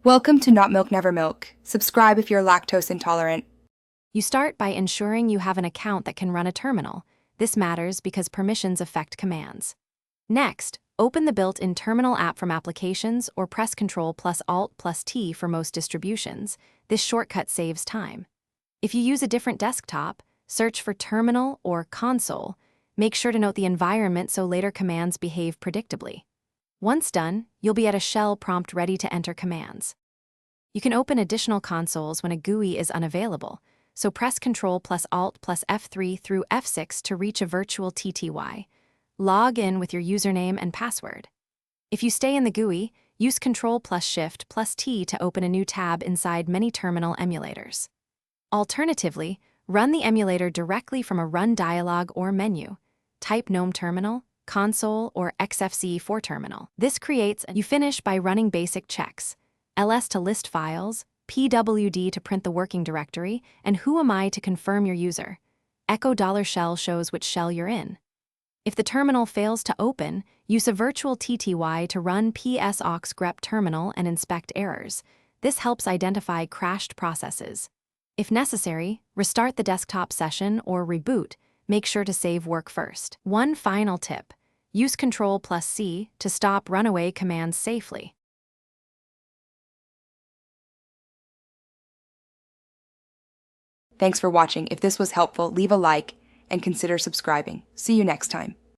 Welcome to Not Milk Never Milk. Subscribe if you're lactose intolerant. You start by ensuring you have an account that can run a terminal. This matters because permissions affect commands. Next, open the built-in terminal app from Applications or press Ctrl plus Alt plus T for most distributions. This shortcut saves time. If you use a different desktop, search for Terminal or Console. Make sure to note the environment so later commands behave predictably. Once done, you'll be at a shell prompt ready to enter commands. You can open additional consoles when a GUI is unavailable, so press Ctrl plus Alt plus F3 through F6 to reach a virtual TTY. Log in with your username and password. If you stay in the GUI, use Ctrl plus Shift plus T to open a new tab inside many terminal emulators. Alternatively, run the emulator directly from a Run dialog or menu. Type GNOME Terminal, Console, or XFCE for Terminal. This creates, you finish by running basic checks: ls to list files, pwd to print the working directory, and whoami to confirm your user. Echo $shell shows which shell you're in. If the terminal fails to open, use a virtual TTY to run psaux grep terminal and inspect errors. This helps identify crashed processes. If necessary, restart the desktop session or reboot. Make sure to save work first. One final tip: use Ctrl plus C to stop runaway commands safely. Thanks for watching. If this was helpful, leave a like and consider subscribing. See you next time.